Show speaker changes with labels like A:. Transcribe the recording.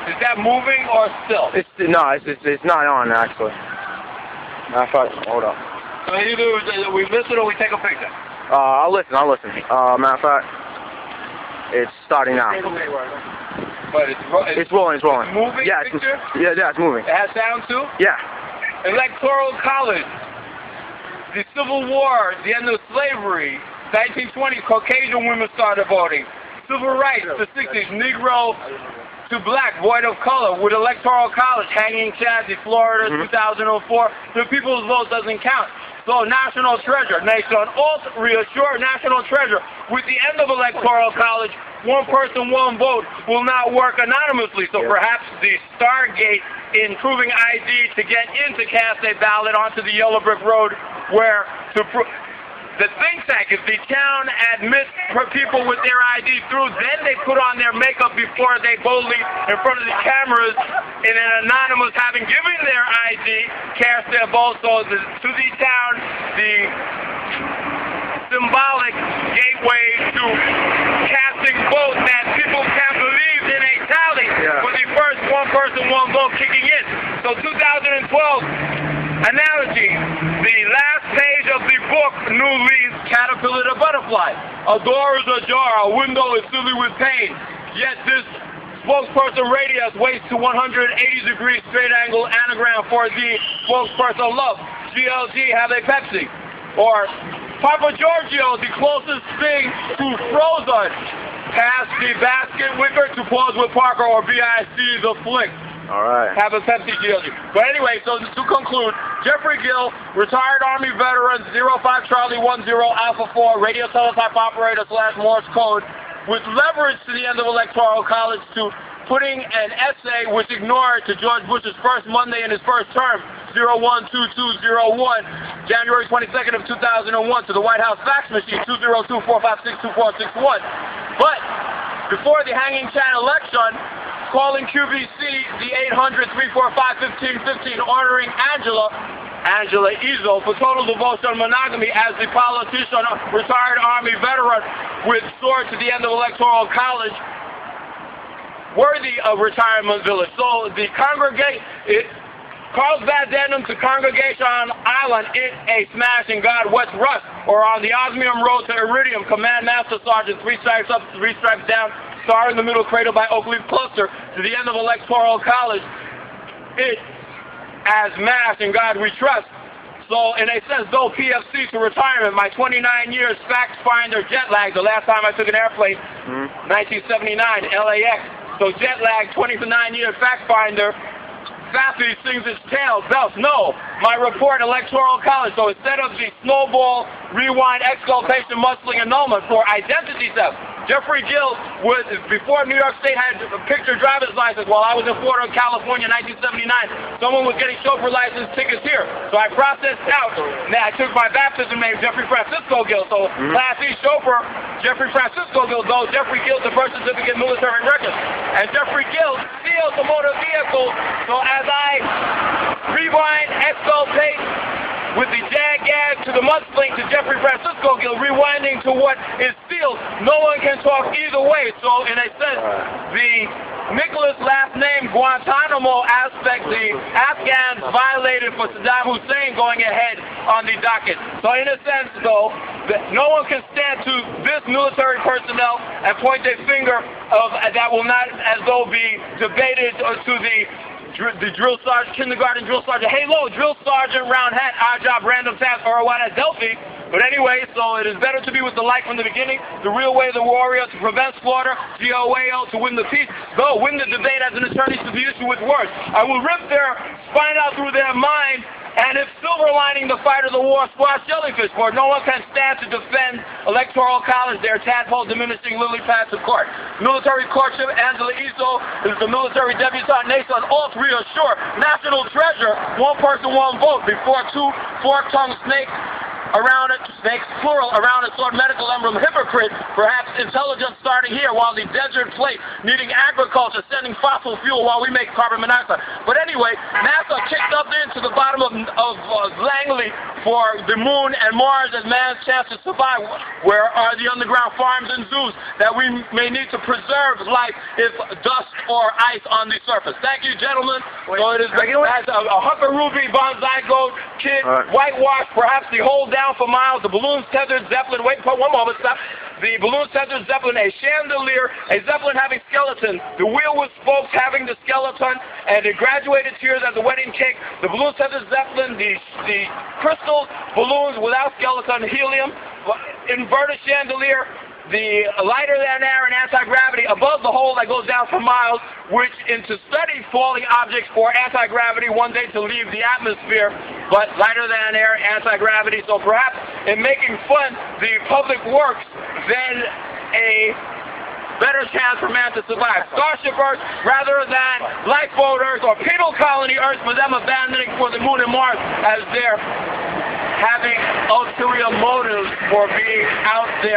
A: Is that moving or still?
B: It's not on actually. I thought. Hold up.
A: So either we listen or we take a picture.
B: I'll listen. Matter of fact, it's starting now.
A: But
B: It's rolling.
A: Moving
B: Yeah,
A: picture?
B: it's moving.
A: It has sound too?
B: Yeah.
A: Electoral College. The Civil War, the end of slavery, 1920, Caucasian women started voting. Civil rights, the 60s, Negro to black, void of color, with Electoral College, hanging Chad, Florida, 2004. The people's vote doesn't count. So national treasure, nation alt reassure national treasure. With the end of Electoral College, one person, one vote will not work anonymously. So perhaps the Stargate in proving ID to get in to cast a ballot onto the yellow brick road where to the think tank, if the town admits people with their ID through, then they put on their makeup before they boldly, in front of the cameras, in an anonymous, having given their ID, cast their vote. So to the town, the symbolic gateway to casting votes that people can't believe in a tally for the first one person, one vote kicking in. So 2012 analogy, the last page of the book, New Leaves, Caterpillar to Butterfly. A door is ajar, a window is silly with pain, yet this spokesperson radius waits to 180 degrees straight angle anagram for the spokesperson love. GLG have a Pepsi. Or Papa Giorgio, the closest thing to Frozen, past the basket wicker to pause with Parker, or BIC the flick.
B: All right.
A: Have a Pepsi GLG. But anyway, so to conclude, Jeffrey Gill, retired Army veteran, 05 Charlie 10 Alpha 4, radio teletype operator / Morse code, with leverage to the end of Electoral College to putting an essay which ignored to George Bush's first Monday in his first term, 012201, January 22nd of 2001, to the White House fax machine, 202-456-2461. But before the hanging Chan election, calling QVC, the 800-345-1515, ordering Angela Izzo, for total devotion on monogamy as the politician, retired Army veteran, with sword to the end of Electoral College, worthy of retirement village. So the Carlsbad Denim to Congregation Island, a smash in God West Rush, or on the Osmium Road to Iridium, Command Master Sergeant, 3 stripes up, 3 stripes down, star in the middle, cradled by Oak Leaf Cluster, to the end of Electoral College, it as mash in God we trust. So in a sense, though PFC to retirement, my 29 years fact finder jet lag, the last time I took an airplane, 1979, LAX. So jet lag, 29 years fact finder, Faffy sings its tail, belts. No, my report, Electoral College. So instead of the snowball, rewind, exculpation, muscling, annulment for identity theft, Jeffrey Gill was, before New York State had a picture driver's license, while I was in Florida, California, 1979, someone was getting chauffeur license tickets here. So I processed out, I took my baptism name, Jeffrey Francisco Gill. So Class E chauffeur, Jeffrey Francisco Gill, though Jeffrey Gill's the birth certificate, military records. And Jeffrey Gill steals the motor vehicle. So as I rewind, exculpate, with the jag to the mudsling to Jeffrey Francisco Gill, rewinding to what is sealed, no one can talk either way. So in a sense, the Nicholas last name Guantanamo aspect, the Afghans violated for Saddam Hussein going ahead on the docket. So in a sense, though, no one can stand to this military personnel and point their finger of that will not as though be debated to the drill sergeant, kindergarten drill sergeant, hey low, drill sergeant, round hat, odd job, random task, or what at Delphi. But anyway, so it is better to be with the light from the beginning, the real way of the warrior to prevent slaughter, GOAO to win the peace, though win the debate as an attorney to the issue with words. I will rip their spine out through their mind, and if silver lining the fight of the war, squash jellyfish, for no one can stand to defend Electoral College, their tadpole diminishing lily pad to court. Military courtship, Angela Izzo is the military debutante nation, all three assure national treasure, one person, one vote, before two fork-tongued snakes around it, snakes plural, around its Lord medical emblem, hypocrite, perhaps intelligence starting here, while the desert plate needing agriculture, sending fossil fuel while we make carbon monoxide. But anyway, NASA kicked up into the bottom of Langley for the moon and Mars as man's chance to survive. Where are the underground farms and zoos that we may need to preserve life if dust or ice on the surface? Thank you, gentlemen. So it is as a Hunker Ruby bonsai goat kid, whitewash, perhaps the hold down for miles, the balloons tethered Zeppelin, wait for 1 moment, stop. The balloon tethered Zeppelin, a chandelier, a Zeppelin having skeleton, the wheel with spokes having the skeleton, and the graduated tears at the wedding cake, the balloon tethered Zeppelin, the crystal balloons without skeleton, helium, inverted chandelier, the lighter than air and anti-gravity above the hole that goes down for miles, which into study falling objects for anti-gravity one day to leave the atmosphere, but lighter than air, anti-gravity. So perhaps in making fun the public works, then a better chance for man to survive. Starship Earth rather than lifeboat Earth or penal colony Earth for them abandoning for the moon and Mars as they're having ulterior motives for being out there.